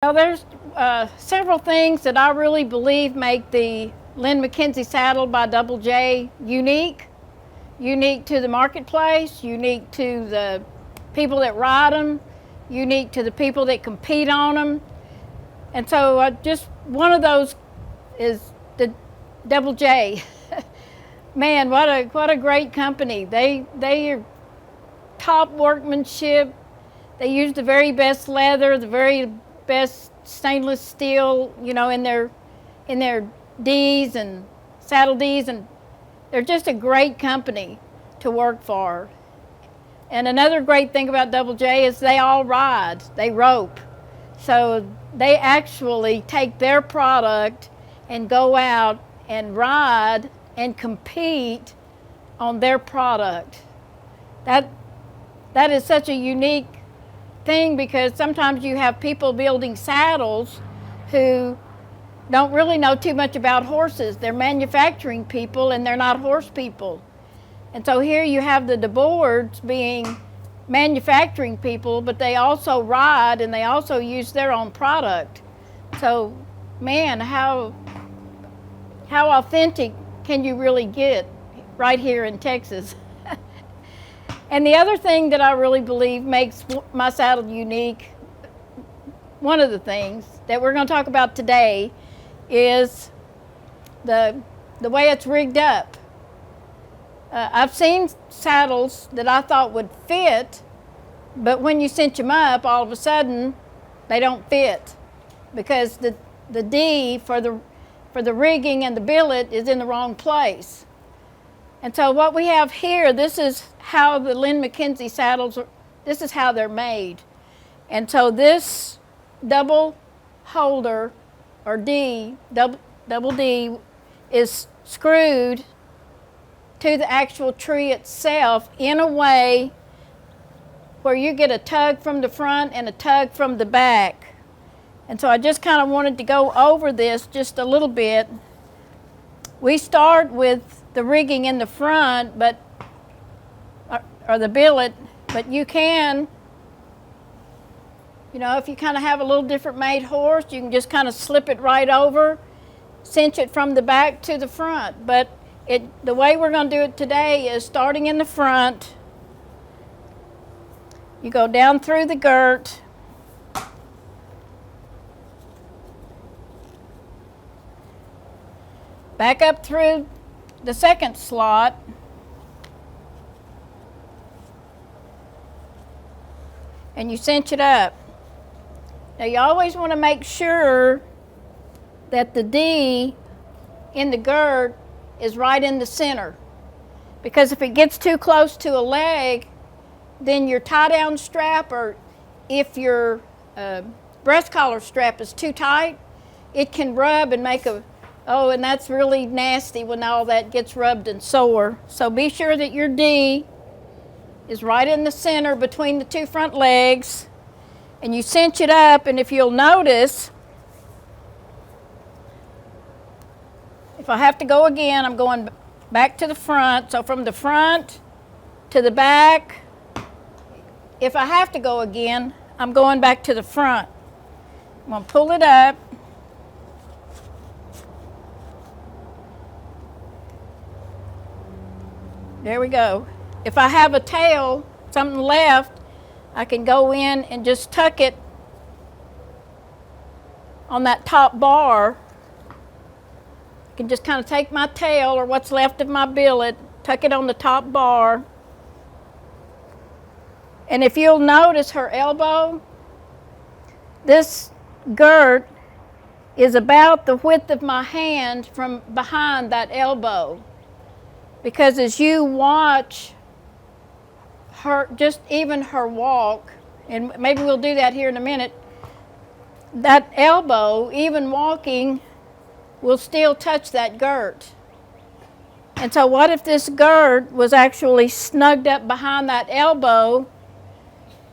Well, there's several things that I really believe make the Lynn McKenzie saddle by Double J unique. Unique to the marketplace, unique to the people that ride them, unique to the people that compete on them. And so just one of those is the Double J. Man, what a great company. They are top workmanship. They use the very best leather, the very best stainless steel, you know, in their D's and saddle D's, and they're just a great company to work for. And another great thing about Double J is they all ride, they rope. So they actually take their product and go out and ride and compete on their product. That is such a unique thing, because sometimes you have people building saddles who don't really know too much about horses. They're manufacturing people and they're not horse people. And so here you have the DeBoards being manufacturing people, but they also ride and they also use their own product. So man, how authentic can you really get right here in Texas? And the other thing that I really believe makes my saddle unique, one of the things that we're going to talk about today, is the way it's rigged up. I've seen saddles that I thought would fit, but when you cinch them up, all of a sudden they don't fit, because the D for the rigging and the billet is in the wrong place. And so what we have here, this is how the Lynn McKenzie saddles this is how they're made. And so this double holder, or D, double D, is screwed to the actual tree itself in a way where you get a tug from the front and a tug from the back. And so I just kind of wanted to go over this just a little bit. We start with the rigging in the front, or the billet, but you can, you know, if you kind of have a little different made horse, you can just kind of slip it right over, cinch it from the back to the front. But the way we're going to do it today is starting in the front. You go down through the girt, back up through the second slot, and you cinch it up. Now you always want to make sure that the D in the girt is right in the center, because if it gets too close to a leg, then your tie-down strap, or if your breast collar strap is too tight, it can rub and make and that's really nasty when all that gets rubbed and sore. So be sure that your D is right in the center between the two front legs, and you cinch it up. And if you'll notice, if I have to go again, I'm going back to the front. So from the front to the back, if I have to go again, I'm going back to the front. I'm going to pull it up. There we go. If I have a tail, something left, I can go in and just tuck it on that top bar. I can just kind of take my tail, or what's left of my billet, tuck it on the top bar. And if you'll notice her elbow, this girt is about the width of my hand from behind that elbow. Because as you watch her, just even her walk, and maybe we'll do that here in a minute, that elbow, even walking, will still touch that girt. And so what if this girt was actually snugged up behind that elbow,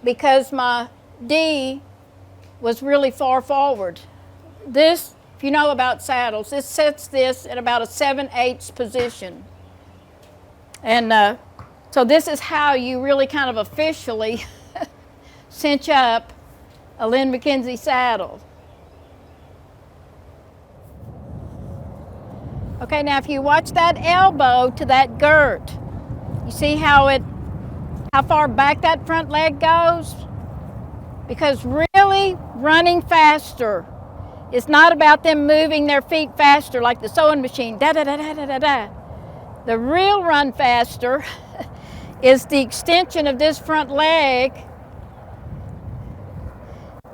because my D was really far forward? This, if you know about saddles, this sets this at about a 7/8 position. And so this is how you really kind of officially cinch up a Lynn McKenzie saddle. Okay, now if you watch that elbow to that girt, you see how far back that front leg goes? Because really running faster, it's not about them moving their feet faster like the sewing machine, da da da da da da da. The real run faster is the extension of this front leg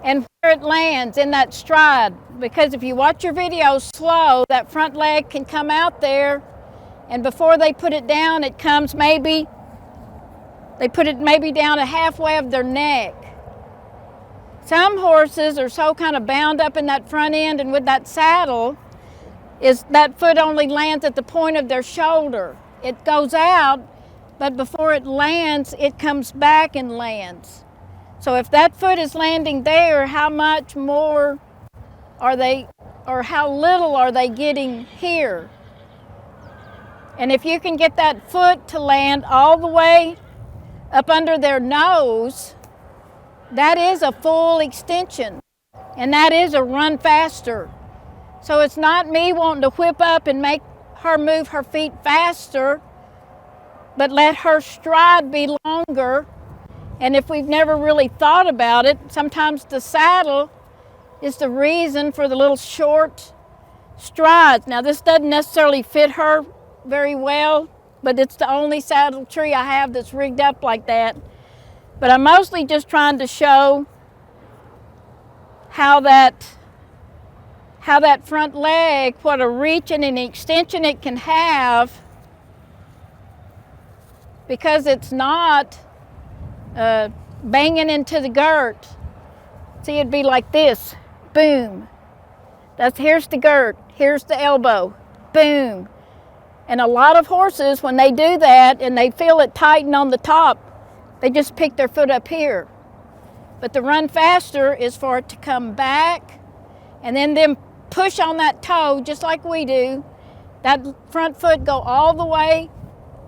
and where it lands in that stride. Because if you watch your videos slow, that front leg can come out there, and before they put it down, it comes they put it maybe down to halfway of their neck. Some horses are so kind of bound up in that front end and with that saddle, is that foot only lands at the point of their shoulder. It goes out, but before it lands, it comes back and lands. So if that foot is landing there, how much more are they, or how little are they getting here? And if you can get that foot to land all the way up under their nose, that is a full extension, and that is a run faster. So it's not me wanting to whip up and make her move her feet faster, but let her stride be longer. And if we've never really thought about it, sometimes the saddle is the reason for the little short strides. Now this doesn't necessarily fit her very well, but it's the only saddle tree I have that's rigged up like that. But I'm mostly just trying to show how that front leg, what a reach and an extension it can have, because it's not banging into the girt. See, it'd be like this, boom. Here's the girt, here's the elbow, boom. And a lot of horses, when they do that and they feel it tighten on the top, they just pick their foot up here. But the run faster is for it to come back and then them push on that toe just like we do. That front foot go all the way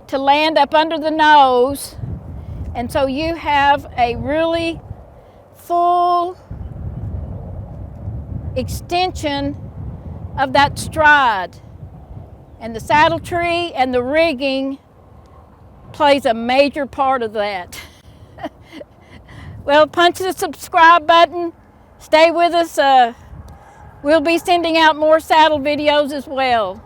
to land up under the nose. And so you have a really full extension of that stride. And the saddle tree and the rigging plays a major part of that. Well, punch the subscribe button. Stay with us. We'll be sending out more saddle videos as well.